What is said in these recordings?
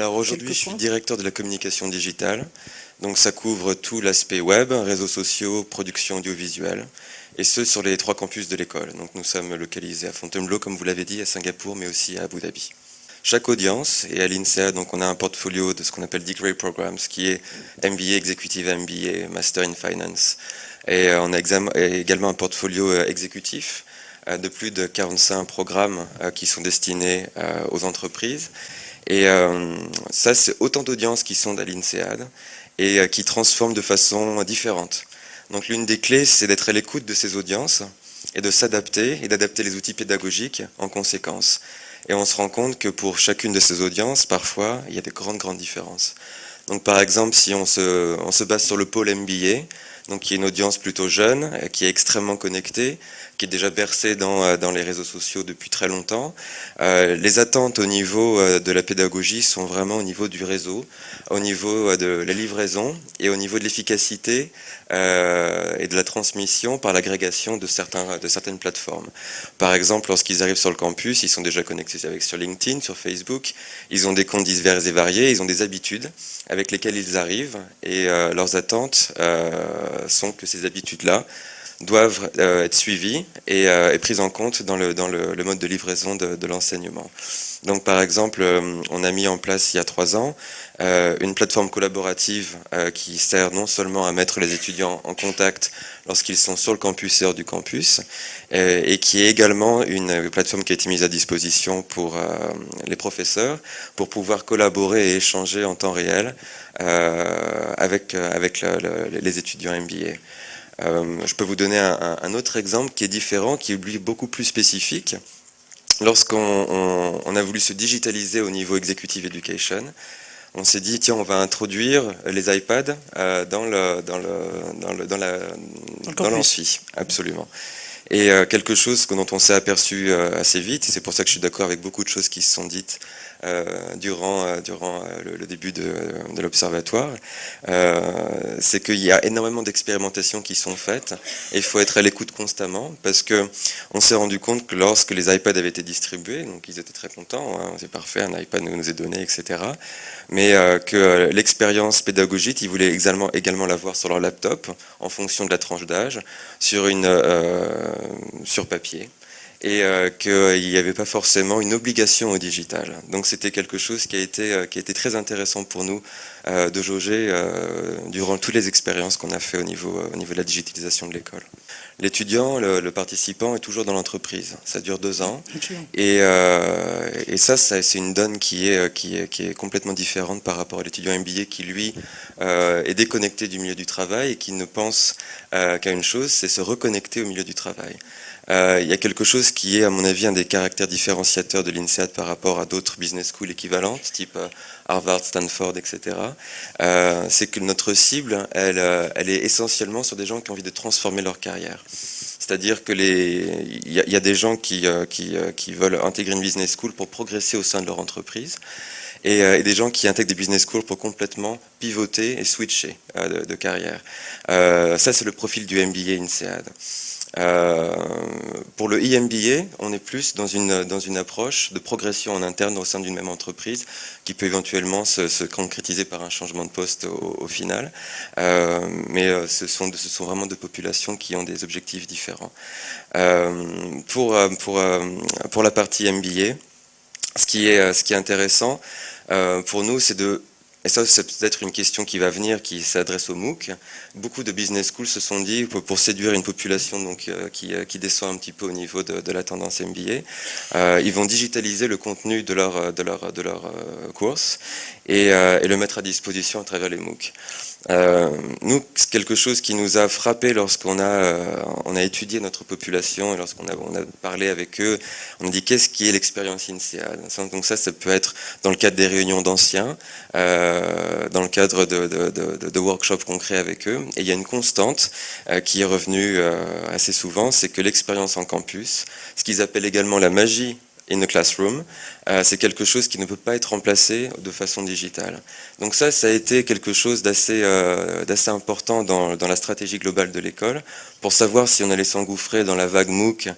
Alors aujourd'hui, quelques je suis points? directeur de la communication digitale. Donc ça couvre tout l'aspect web, réseaux sociaux, production audiovisuelle, et ce sur les 3 campus de l'école. Donc nous sommes localisés à Fontainebleau, comme vous l'avez dit, à Singapour, mais aussi à Abu Dhabi. Chaque audience, et à l'INSEAD, donc on a un portfolio de ce qu'on appelle Degree Programs, qui est MBA, Executive MBA, Master in Finance. Et on a également un portfolio exécutif de plus de 45 programmes qui sont destinés aux entreprises. Et ça, c'est autant d'audiences qui sont à l'INSEAD et qui transforment de façon différente. Donc l'une des clés, c'est d'être à l'écoute de ces audiences et de s'adapter et d'adapter les outils pédagogiques en conséquence. Et on se rend compte que pour chacune de ces audiences, parfois, il y a des grandes différences. Donc par exemple, si on se base sur le pôle MBA, donc qui est une audience plutôt jeune, qui est extrêmement connectée, qui est déjà bercée dans les réseaux sociaux depuis très longtemps. Les attentes au niveau de la pédagogie sont vraiment au niveau du réseau, au niveau de la livraison et au niveau de l'efficacité et de la transmission par l'agrégation de certaines plateformes. Par exemple, lorsqu'ils arrivent sur le campus, ils sont déjà connectés sur LinkedIn, sur Facebook, ils ont des comptes divers et variés, ils ont des habitudes avec lesquelles ils arrivent et leurs attentes sont que ces habitudes-là doivent être suivies et prises en compte dans le mode de livraison de l'enseignement. Donc par exemple, on a mis en place il y a 3 ans une plateforme collaborative qui sert non seulement à mettre les étudiants en contact lorsqu'ils sont sur le campus et hors du campus, et qui est également une plateforme qui a été mise à disposition pour les professeurs pour pouvoir collaborer et échanger en temps réel avec les étudiants MBA. Je peux vous donner un autre exemple qui est différent, qui est lui beaucoup plus spécifique. Lorsqu'on a voulu se digitaliser au niveau Executive Education, on s'est dit, tiens, on va introduire les iPads dans l'amphi, absolument. Et quelque chose dont on s'est aperçu assez vite, et c'est pour ça que je suis d'accord avec beaucoup de choses qui se sont dites durant le début de l'observatoire, c'est qu'il y a énormément d'expérimentations qui sont faites et il faut être à l'écoute constamment parce que on s'est rendu compte que lorsque les iPads avaient été distribués, donc ils étaient très contents, hein, c'est parfait, un iPad nous est donné, etc. Mais que l'expérience pédagogique, ils voulaient également l'avoir sur leur laptop en fonction de la tranche d'âge, sur papier. Et qu'il n'y avait pas forcément une obligation au digital. Donc c'était quelque chose qui a été très intéressant pour nous de jauger durant toutes les expériences qu'on a fait au niveau de la digitalisation de l'école. L'étudiant, le participant est toujours dans l'entreprise. Ça dure 2 ans. Et ça c'est une donne qui est complètement différente par rapport à l'étudiant MBA qui, lui, est déconnecté du milieu du travail et qui ne pense qu'à une chose, c'est se reconnecter au milieu du travail. Il y a quelque chose qui est, à mon avis, un des caractères différenciateurs de l'INSEAD par rapport à d'autres business schools équivalentes, type Harvard, Stanford, etc. C'est que notre cible, elle est essentiellement sur des gens qui ont envie de transformer leur carrière. C'est-à-dire que il y a des gens qui veulent intégrer une business school pour progresser au sein de leur entreprise, et des gens qui intègrent des business schools pour complètement pivoter et switcher de carrière. Ça, c'est le profil du MBA INSEAD. Pour le EMBA, on est plus dans une approche de progression en interne au sein d'une même entreprise qui peut éventuellement se concrétiser par un changement de poste au final. Mais ce sont vraiment deux populations qui ont des objectifs différents. Pour la partie MBA, ce qui est intéressant pour nous, c'est et ça, c'est peut-être une question qui va venir, qui s'adresse au MOOC. Beaucoup de business schools se sont dit, pour séduire une population donc, qui descend un petit peu au niveau de la tendance MBA, ils vont digitaliser le contenu de leur course et le mettre à disposition à travers les MOOC. Nous, c'est quelque chose qui nous a frappé lorsqu'on a étudié notre population et lorsqu'on a parlé avec eux. On a dit qu'est-ce qui est l'expérience INSEAD. Donc ça peut être dans le cadre des réunions d'anciens, dans le cadre de workshops concrets avec eux. Et il y a une constante qui est revenue assez souvent, c'est que l'expérience en campus, ce qu'ils appellent également la magie in the classroom, c'est quelque chose qui ne peut pas être remplacé de façon digitale. Donc ça a été quelque chose d'assez important dans la stratégie globale de l'école, pour savoir si on allait s'engouffrer dans la vague MOOC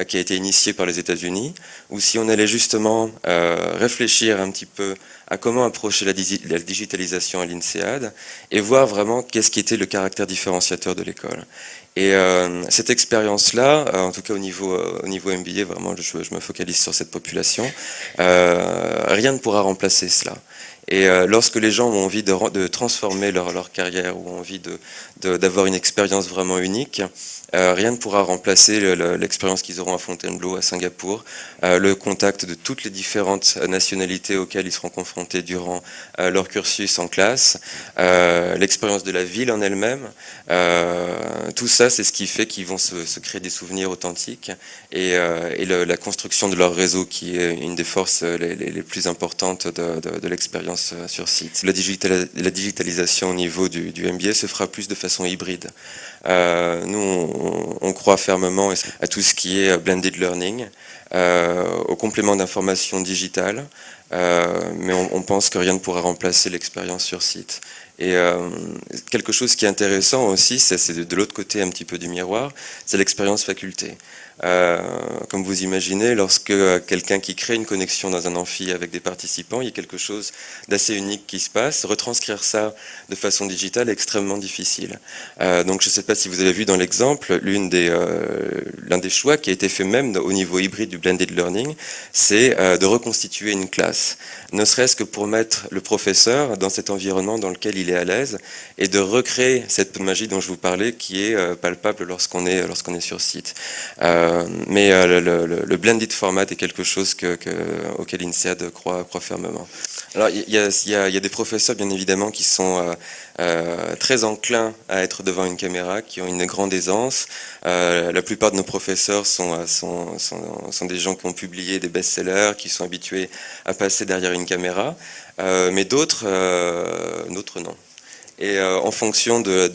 qui a été initiée par les États-Unis, ou si on allait justement réfléchir un petit peu à comment approcher la digitalisation à l'INSEAD et voir vraiment qu'est-ce qui était le caractère différenciateur de l'école. Et cette expérience-là, en tout cas au niveau MBA, vraiment je me focalise sur cette population, rien ne pourra remplacer cela. Et lorsque les gens ont envie de transformer leur carrière ou ont envie d'avoir une expérience vraiment unique, rien ne pourra remplacer l'expérience qu'ils auront à Fontainebleau, à Singapour, le contact de toutes les différentes nationalités auxquelles ils seront confrontés durant leur cursus en classe, l'expérience de la ville en elle-même. Tout ça, c'est ce qui fait qu'ils vont se créer des souvenirs authentiques et la construction de leur réseau qui est une des forces les plus importantes de l'expérience sur site. La digitalisation au niveau du MBA se fera plus de façon hybride. Nous, on croit fermement à tout ce qui est blended learning, au complément d'information digitale, mais on pense que rien ne pourra remplacer l'expérience sur site. Et quelque chose qui est intéressant aussi, c'est de l'autre côté un petit peu du miroir, c'est l'expérience faculté. Comme vous imaginez, lorsque quelqu'un qui crée une connexion dans un amphi avec des participants, il y a quelque chose d'assez unique qui se passe. Retranscrire ça de façon digitale est extrêmement difficile. Donc je ne sais pas si vous avez vu dans l'exemple, l'un des choix qui a été fait même au niveau hybride du blended learning, c'est de reconstituer une classe. Ne serait-ce que pour mettre le professeur dans cet environnement dans lequel il est à l'aise et de recréer cette magie dont je vous parlais qui est palpable lorsqu'on est sur site. Mais le blended format est quelque chose auquel INSEAD croit fermement. Alors il y a des professeurs bien évidemment qui sont très enclins à être devant une caméra, qui ont une grande aisance. La plupart de nos professeurs sont des gens qui ont publié des best-sellers, qui sont habitués à passer derrière une caméra, mais d'autres non. Et en fonction des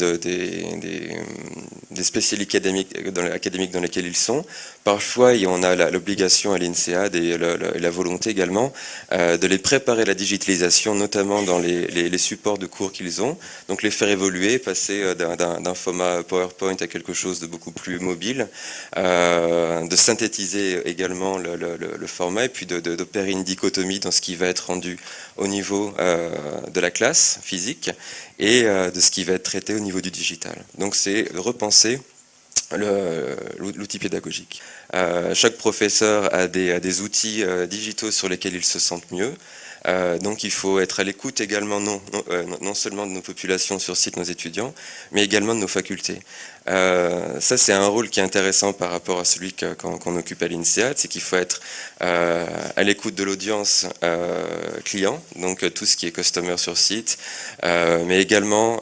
spécialités académiques dans lesquelles ils sont, parfois on a l'obligation à l'INSEAD et la volonté également de les préparer à la digitalisation, notamment dans les supports de cours qu'ils ont, donc les faire évoluer, passer d'un format PowerPoint à quelque chose de beaucoup plus mobile, de synthétiser également le format et puis d'opérer une dichotomie dans ce qui va être rendu au niveau de la classe physique et de ce qui va être traité au niveau du digital. Donc c'est repenser l'outil pédagogique. Chaque professeur a des outils digitaux sur lesquels il se sent mieux. Donc il faut être à l'écoute également non seulement de nos populations sur site, nos étudiants, mais également de nos facultés. Ça c'est un rôle qui est intéressant par rapport à celui qu'on occupe à l'INSEAD, c'est qu'il faut être à l'écoute de l'audience client, donc tout ce qui est customer sur site, mais également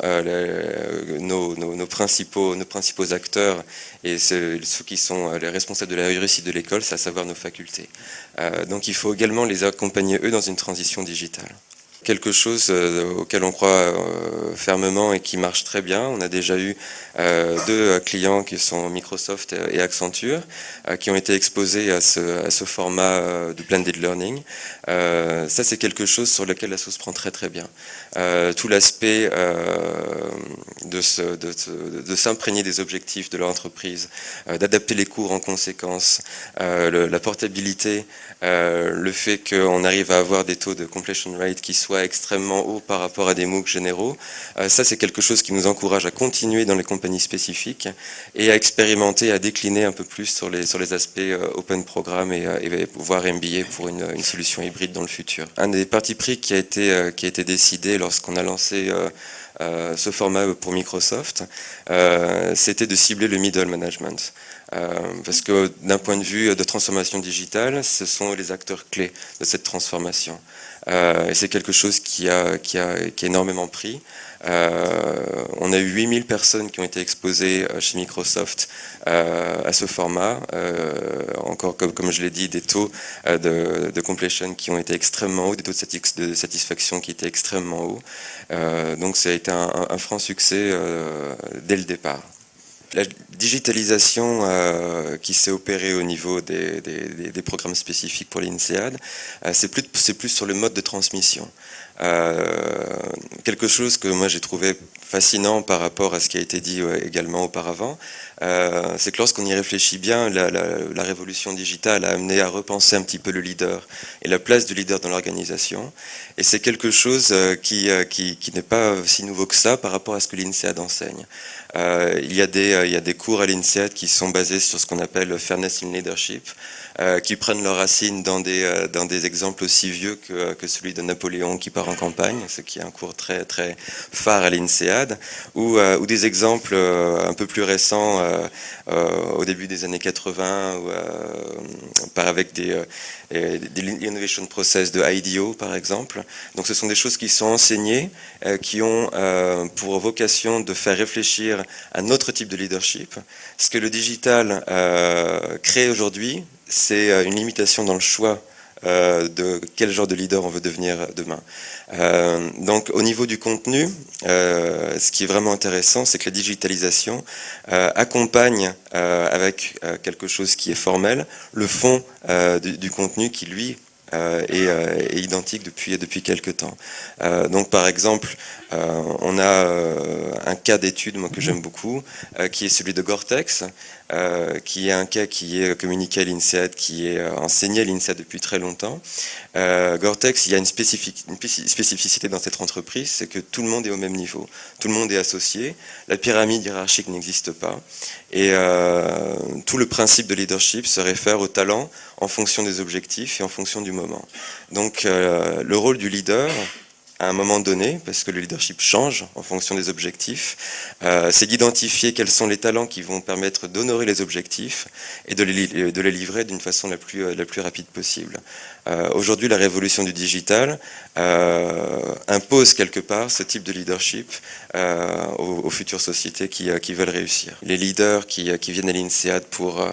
nos principaux acteurs et ceux qui sont les responsables de la réussite de l'école, c'est à savoir nos facultés. Donc il faut également les accompagner eux dans une transition digitale. Quelque chose auquel on croit fermement et qui marche très bien. On a déjà eu deux clients qui sont Microsoft et Accenture qui ont été exposés à ce format de blended learning. Ça c'est quelque chose sur lequel la sauce prend très très bien. Tout l'aspect de s'imprégner des objectifs de leur entreprise, d'adapter les cours en conséquence, la portabilité, le fait qu'on arrive à avoir des taux de completion rate qui soient extrêmement hauts par rapport à des MOOC généraux, ça c'est quelque chose qui nous encourage à continuer dans les compagnies spécifiques et à expérimenter, à décliner un peu plus sur les aspects Open Programme et voire MBA pour une solution hybride dans le futur. Un des partis pris qui a été décidé lorsqu'on a lancé ce format pour Microsoft, c'était de cibler le middle management. Parce que d'un point de vue de transformation digitale, ce sont les acteurs clés de cette transformation. Et c'est quelque chose qui a énormément pris. On a eu 8000 personnes qui ont été exposées chez Microsoft à ce format. Encore comme je l'ai dit, des taux de completion qui ont été extrêmement hauts, des taux de satisfaction qui étaient extrêmement hauts. Donc ça a été un franc succès dès le départ. La digitalisation qui s'est opérée au niveau des programmes spécifiques pour l'INSEAD, c'est plus sur le mode de transmission. Quelque chose que moi j'ai trouvé fascinant par rapport à ce qui a été dit également auparavant, c'est que lorsqu'on y réfléchit bien, la révolution digitale a amené à repenser un petit peu le leader et la place du leader dans l'organisation. Et c'est quelque chose qui n'est pas si nouveau que ça par rapport à ce que l'INSEAD enseigne. Il y a des cours à l'INSEAD qui sont basés sur ce qu'on appelle Fairness in Leadership, qui prennent leurs racines dans des exemples aussi vieux que celui de Napoléon qui part en campagne, ce qui est un cours très, très phare à l'INSEAD, ou des exemples un peu plus récents au début des années 80, avec des innovation process de IDEO par exemple. Donc ce sont des choses qui sont enseignées, qui ont pour vocation de faire réfléchir à un autre type de leadership. Ce que le digital crée aujourd'hui, c'est une limitation dans le choix de quel genre de leader on veut devenir demain. Donc au niveau du contenu, ce qui est vraiment intéressant, c'est que la digitalisation accompagne avec quelque chose qui est formel, le fond du contenu qui lui est identique depuis quelques temps. Donc par exemple, on a un cas d'étude moi, que j'aime beaucoup, qui est celui de Gore-Tex, qui est un cas qui est communiqué à l'INSEAD, qui est enseigné à l'INSEAD depuis très longtemps. Gore-Tex, il y a une spécificité dans cette entreprise, c'est que tout le monde est au même niveau, tout le monde est associé, la pyramide hiérarchique n'existe pas, et tout le principe de leadership se réfère au talent en fonction des objectifs et en fonction du moment. Donc le rôle du leader, à un moment donné, parce que le leadership change en fonction des objectifs, c'est d'identifier quels sont les talents qui vont permettre d'honorer les objectifs et de les livrer d'une façon la plus rapide possible. Aujourd'hui, la révolution du digital impose quelque part ce type de leadership aux futures sociétés qui veulent réussir. Les leaders qui viennent à l'INSEAD pour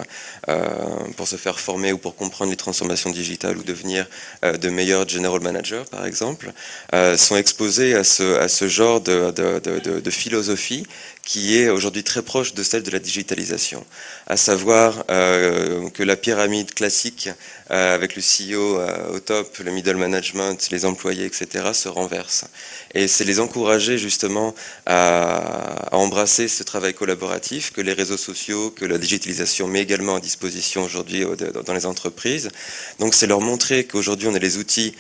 se faire former ou pour comprendre les transformations digitales ou devenir de meilleurs general managers, par exemple, sont exposés à ce genre de philosophie qui est aujourd'hui très proche de celle de la digitalisation, à savoir que la pyramide classique avec le CEO au top, le middle management, les employés, etc., se renverse. Et c'est les encourager justement à embrasser ce travail collaboratif que les réseaux sociaux, que la digitalisation met également à disposition aujourd'hui dans les entreprises. Donc c'est leur montrer qu'aujourd'hui on a les outils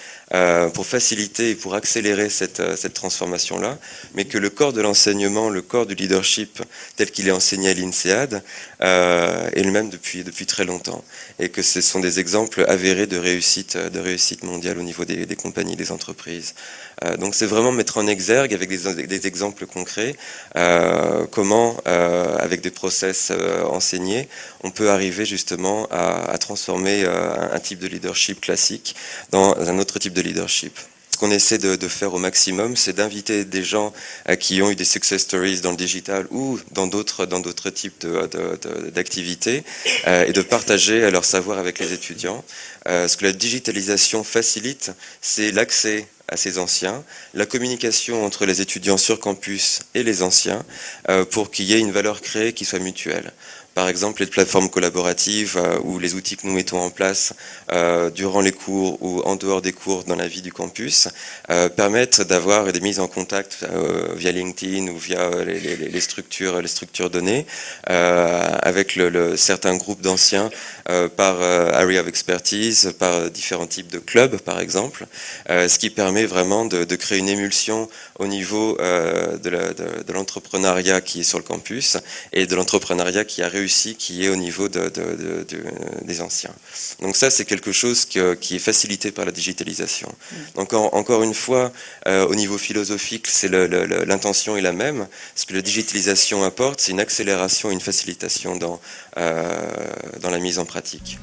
pour faciliter et pour accélérer cette transformation-là, mais que le corps de l'enseignement, le corps du leadership tel qu'il est enseigné à l'INSEAD est le même depuis très longtemps. Et que ce sont des exemples avérés de réussite mondiale au niveau des compagnies, des entreprises. Donc c'est vraiment mettre en exergue avec des exemples concrets comment, avec des process enseignés, on peut arriver justement à transformer un type de leadership classique dans un autre type de leadership. Ce qu'on essaie de faire au maximum, c'est d'inviter des gens qui ont eu des success stories dans le digital ou dans d'autres types d'activités et de partager leur savoir avec les étudiants. Ce que la digitalisation facilite, c'est l'accès à ces anciens, la communication entre les étudiants sur campus et les anciens pour qu'il y ait une valeur créée qui soit mutuelle. Par exemple, les plateformes collaboratives ou les outils que nous mettons en place durant les cours ou en dehors des cours dans la vie du campus permettent d'avoir des mises en contact via LinkedIn ou via les structures données avec certains groupes d'anciens par area of expertise, par différents types de clubs par exemple, ce qui permet vraiment de créer une émulsion au niveau de l'entrepreneuriat qui est sur le campus et de l'entrepreneuriat qui a réussi, qui est au niveau des anciens. Donc ça, c'est quelque chose qui est facilité par la digitalisation. Donc encore une fois, au niveau philosophique, l'intention est la même. Ce que la digitalisation apporte, c'est une accélération et une facilitation dans la mise en pratique.